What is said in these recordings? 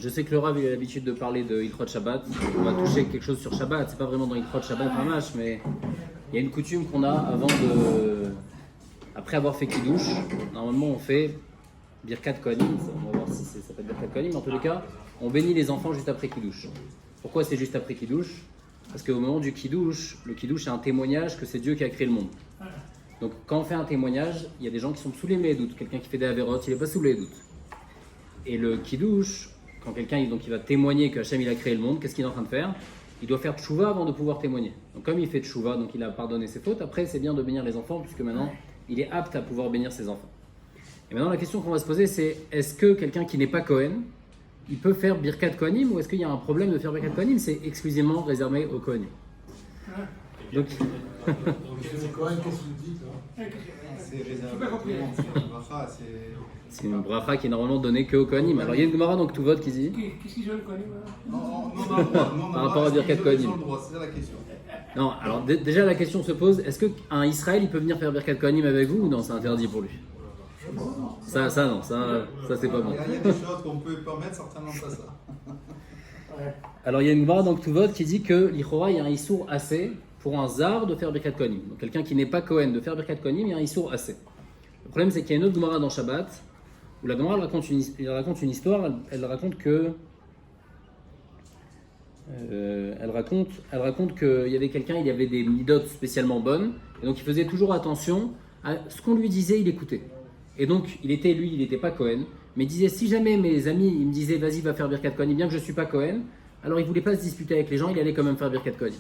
Je sais que le Rav il a l'habitude de parler de Hilchot Shabbat. On va toucher quelque chose sur Shabbat. C'est pas vraiment dans Hilchot Shabbat Ramash, mais il y a une coutume qu'on a après avoir fait Kiddush. Normalement, on fait Birkat Kohanim. On va voir si ça s'appelle Birkat Kohanim. En tous les cas, on bénit les enfants juste après Kiddush. Pourquoi c'est juste après Kiddush? Parce qu'au moment du Kiddush, le Kiddush c'est un témoignage que c'est Dieu qui a créé le monde. Donc quand on fait un témoignage, il y a des gens qui sont sous les médoutes. Quelqu'un qui fait des avérotes, il n'est pas sous les doutes. Et le Kiddush, quand quelqu'un il va témoigner que Hachem il a créé le monde, qu'est-ce qu'il est en train de faire? Il doit faire tchouva avant de pouvoir témoigner. Donc comme il fait tchouva, donc il a pardonné ses fautes, après c'est bien de bénir les enfants, puisque maintenant il est apte à pouvoir bénir ses enfants. Et maintenant la question qu'on va se poser c'est, est-ce que quelqu'un qui n'est pas Kohen, il peut faire Birkat Kohanim, ou est-ce qu'il y a un problème de faire Birkat Kohanim? C'est exclusivement réservé aux Kohanim. Donc... c'est Kohen, qu'est-ce que tu dis toi? C'est réservé à tout le monde, c'est une bracha, c'est une bracha qui est normalement donnée qu'aux Kohanim. Alors il y a une Gemara donc tout vote qui dit... Qu'est-ce qu'ils ont le Kohanim? Non, par rapport à Birkat Kohanim. C'est ça la question. Non, alors déjà la question se pose, est-ce qu'un Israël il peut venir faire Birkat Kohanim avec vous ou non? C'est interdit pour lui. Ça non, ça c'est pas bon. Il y a des choses qu'on peut permettre, certainement pas ça. Alors il y a une Gemara donc tout vote qui dit que l'Ichora il y a un Issour assez pour un Zar de faire Birkat Kohanim. Donc quelqu'un qui n'est pas Kohen de faire Birkat Kohanim, il y a un Issour assez. Le problème c'est qu'il y a une autre Gemara dans Shabbat où la Gemara elle raconte une histoire, elle raconte que elle raconte qu'il y avait quelqu'un, il y avait des midot spécialement bonnes, et donc il faisait toujours attention à ce qu'on lui disait, il écoutait. Et donc il n'était pas Kohen, mais il disait si jamais mes amis ils me disaient vas-y va faire Birkat Kohanim, bien que je ne suis pas Kohen, alors il ne voulait pas se disputer avec les gens, il allait quand même faire Birkat Kohanim.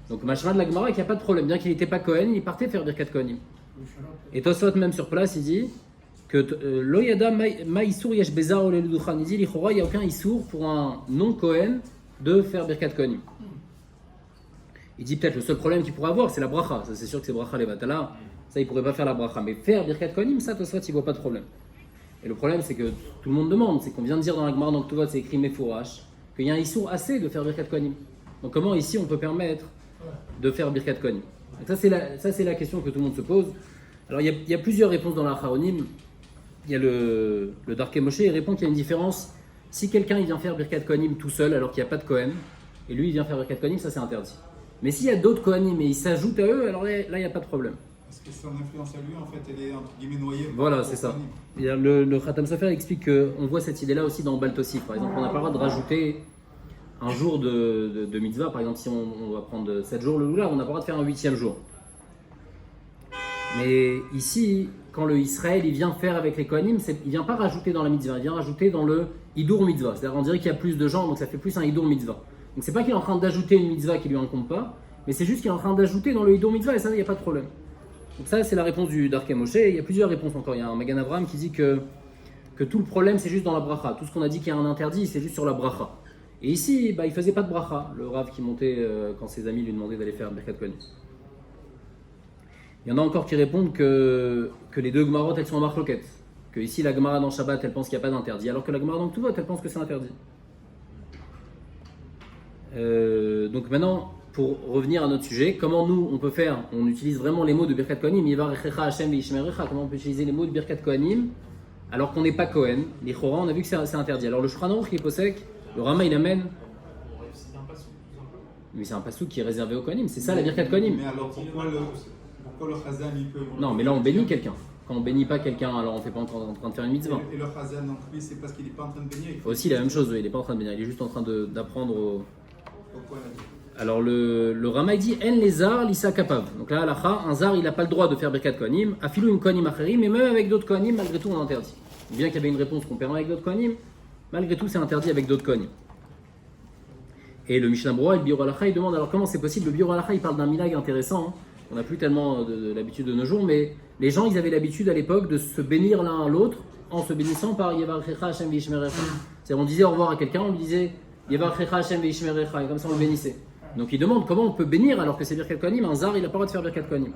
Donc Mashra de la Gemara qu'il n'y a pas de problème, bien qu'il n'était pas Kohen, il partait faire Birkat Kohanim. Et Tosfot même sur place il dit que Lo yada ma isur yesh bezar olelu duchan, il dit l'Ichora il n'y a aucun isur pour un non Kohen de faire Birkat Kohanim. Il dit peut-être le seul problème qu'il pourrait avoir c'est la bracha, ça c'est sûr que c'est bracha levatala, ça il pourrait pas faire la bracha, mais faire Birkat Kohanim ça Tosfot il voit pas de problème. Et le problème c'est que tout le monde demande, c'est qu'on vient de dire dans la Gemara donc tout va c'est écrit Mefourash qu'il y a un issour assez de faire Birkat Kohanim. Donc comment ici on peut permettre de faire Birkat Kohanim? Donc ça c'est la question que tout le monde se pose. Alors il y a plusieurs réponses dans la Acharonim. Il y a le Darkei Moshe, il répond qu'il y a une différence. Si quelqu'un il vient faire Birkat Kohanim tout seul alors qu'il n'y a pas de Kohen, et lui il vient faire Birkat Kohanim, ça c'est interdit. Mais s'il y a d'autres Kohanim et ils s'ajoutent à eux, alors là il n'y a pas de problème. Parce que son influence à lui, en fait, elle est entre guillemets noyée. Voilà, c'est ça. Et le Khatam Sofer explique qu'on voit cette idée-là aussi dans Baltosif. Par exemple, on n'a pas le droit de rajouter un jour de mitzvah. Par exemple, si on va prendre 7 jours le Lula, on n'a pas le droit de faire un 8e jour. Mais ici, quand le Israël il vient faire avec les Kohanim, il ne vient pas rajouter dans la mitzvah, il vient rajouter dans le Hidour mitzvah. C'est-à-dire on dirait qu'il y a plus de gens, donc ça fait plus un Hidour mitzvah. Donc c'est pas qu'il est en train d'ajouter une mitzvah qui lui incombe pas, mais c'est juste qu'il est en train d'ajouter dans le Hidour mitzvah et ça, il n'y a pas de problème. Donc ça, c'est la réponse du Darkei Moshe. Il y a plusieurs réponses encore. Il y a un Magan Avraham qui dit que tout le problème, c'est juste dans la bracha. Tout ce qu'on a dit qu'il y a un interdit, c'est juste sur la bracha. Et ici, il ne faisait pas de bracha, le Rav qui montait quand ses amis lui demandaient d'aller faire Birkat Kohanim. Il y en a encore qui répondent que les deux Gemarot, elles sont en marloquette. Que ici, la Gemara dans Shabbat, elle pense qu'il n'y a pas d'interdit, alors que la Gemara dans Ktuvot, elle pense que c'est interdit. Donc maintenant, pour revenir à notre sujet, comment nous, on peut faire? On utilise vraiment les mots de Birkat Kohanim, Yivarechecha Hashem ve'yishmerecha. Comment on peut utiliser les mots de Birkat Kohanim alors qu'on n'est pas Kohen? Les Chora, on a vu que c'est interdit. Alors le Shulchan Aruch qui est possèque, le Rama il amène. Mais c'est un pasouk qui est réservé au Kohanim, c'est ça la Birkat Kohanim. Mais alors pourquoi le Chazan il peut. Non, mais là on bénit quelqu'un. Quand on bénit pas quelqu'un, alors on fait pas encore en train de faire une mitzvah. Et le Chazan, donc lui, c'est parce qu'il n'est pas en train de bénir. Aussi la même chose, il n'est pas en train de bénir, il est juste en train d'apprendre au. Pourquoi Alors le Rama dit En les zar lisa kapav. Donc là, un zar il n'a pas le droit de faire Birkat Kohanim, afilou une Kohanim acherim, mais même avec d'autres Kohanim, malgré tout on interdit. Bien qu'il y avait une réponse qu'on permet avec d'autres Kohanim, malgré tout c'est interdit avec d'autres Kohanim. Et le Mishnah Brura et le Biur Halacha, il demande alors comment c'est possible. Le Biur Halacha il parle d'un minhag intéressant, hein. On n'a plus tellement de l'habitude de nos jours, mais les gens ils avaient l'habitude à l'époque de se bénir l'un à l'autre en se bénissant par Yevarechecha Hashem ve'yishmerecha. C'est-à-dire on disait au revoir à quelqu'un, on lui disait Yevarechecha Hashem ve'yishmerecha, et comme ça on le bénissait. Donc il demande comment on peut bénir alors que c'est Birkat Kohanim, un zar il n'a pas le droit de faire Birkat Kohanim.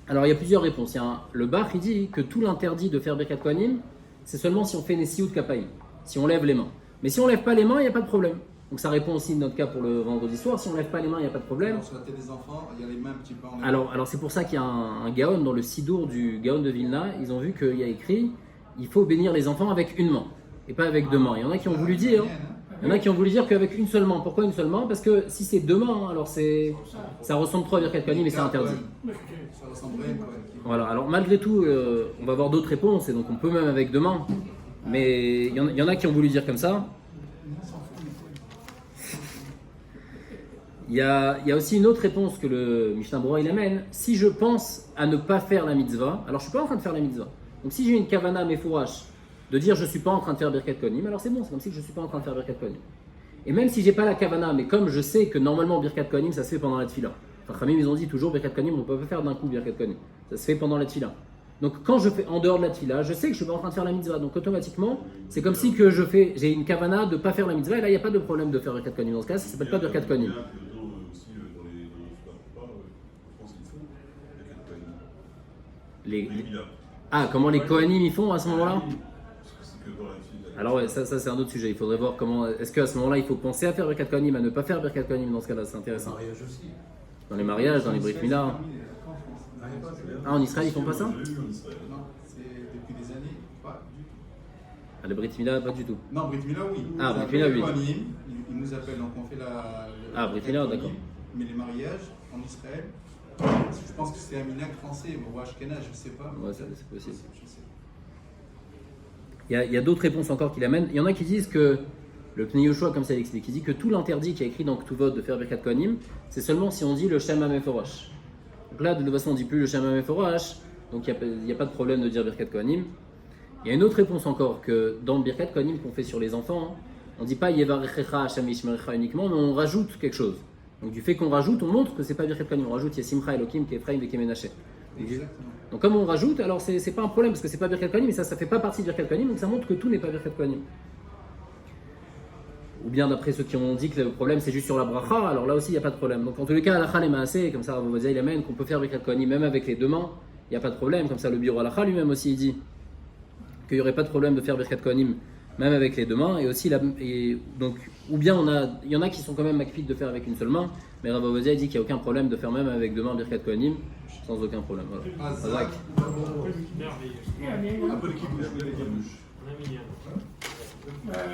Alors il y a plusieurs réponses. Le Bach il dit que tout l'interdit de faire Birkat Kohanim, c'est seulement si on fait Nesiut Kapaim, si on lève les mains. Mais si on lève pas les mains, il n'y a pas de problème. Donc ça répond aussi de notre cas pour le vendredi soir, si on lève pas les mains, il n'y a pas de problème. Alors, sur la tête des enfants, il y a les mains un petit peu en l'air. Alors c'est pour ça qu'il y a un Gaon dans le Sidour du Gaon de Vilna, ils ont vu qu'il y a écrit il faut bénir les enfants avec une main. et pas avec deux mains. Il y en a qui ont voulu dire, qu'avec une seule main. Pourquoi une seule main? Parce que si c'est deux mains, alors ça ressemble trop à Birkat Kohanim et c'est interdit. Ça ressemble à une Cohen. Voilà, alors malgré tout, on va avoir d'autres réponses, et donc on peut même avec deux mains. Mais il y en a qui ont voulu dire comme ça. Il y a aussi une autre réponse que le Mishnah Berurah il amène. Si je pense à ne pas faire la mitzvah, alors je suis pas en train de faire la mitzvah. Donc si j'ai une kavana mefourash de dire je suis pas en train de faire Birkat Kohanim, alors c'est bon, c'est comme si je suis pas en train de faire Birkat Kohanim. Et même si j'ai pas la kavana, mais comme je sais que normalement Birkat Kohanim ça se fait pendant la tefila. Enfin, Khamim, ils ont dit toujours Birkat Kohanim, on ne peut pas faire d'un coup Birkat Kohanim. Ça se fait pendant la tefila. Donc quand je fais en dehors de la tefila, je sais que je suis pas en train de faire la mitzvah. Donc automatiquement, c'est comme si que j'ai une kavana de pas faire la mitzvah, et là il n'y a pas de problème de faire Birkat Kohanim. Dans ce cas, ça s'appelle pas Birkat Kohanim. Ah, comment les Kohanim ils font à ce moment-là? Alors ouais, ça c'est un autre sujet. Il faudrait voir comment. Est-ce qu'à ce moment-là, il faut penser à faire Birkat Kohanim, à ne pas faire Birkat Kohanim dans ce cas-là? C'est intéressant. Dans les mariages, dans les Brit Mila. Ah, en Israël, ils font pas ça? Non, c'est depuis des années, pas du tout. Ah, les Brit Mila, pas du tout. Non, Brit Mila, oui. Ah, Brit Mila, oui. Ils nous appellent, donc on fait la. Ah, Brit Mila, d'accord. Mais les mariages en Israël, je pense que c'est un minhag français, ou ashkenaz, je ne sais pas. Ouais, c'est possible. Je sais. Il y a d'autres réponses encore qu'il amène. Il y en a qui disent que le Pnei Yoshua, comme ça il explique, il dit que tout l'interdit qui est écrit dans Ktuvot de faire Birkat Kohanim, c'est seulement si on dit le Shem HaMeforash. Donc là, de toute façon, on ne dit plus le Shem HaMeforash, donc il n'y a pas de problème de dire Birkat Kohanim. Il y a une autre réponse encore, que dans le Birkat Kohanim qu'on fait sur les enfants, on ne dit pas Yevarechecha Hashem Yishmerecha uniquement, mais on rajoute quelque chose. Donc du fait qu'on rajoute, on montre que c'est pas Birkat Kohanim, on rajoute Yesimcha Elokim, Kefraim et Kemenaché. Donc comme on rajoute, alors c'est pas un problème parce que c'est pas Birkat Kohanim, mais ça fait pas partie de Birkat Kohanim, donc ça montre que tout n'est pas Birkat Kohanim. Ou bien d'après ceux qui ont dit que le problème c'est juste sur la bracha, alors là aussi il n'y a pas de problème. Donc en tous les cas, Halakha les Maaseh, comme ça Rav Ovadia il amène qu'on peut faire Birkat Kohanim même avec les deux mains, il n'y a pas de problème. Comme ça le bureau Halakha lui-même aussi il dit qu'il n'y aurait pas de problème de faire Birkat Kohanim même avec les deux mains. Et aussi, donc, ou bien il y en a qui sont quand même makpid de faire avec une seule main, mais Rav Ovadia il dit qu'il n'y a aucun problème de faire même avec deux mains Birkat Kohanim sans aucun problème. Voilà. Azak. Un peu l'équipe de jouer les gabouches.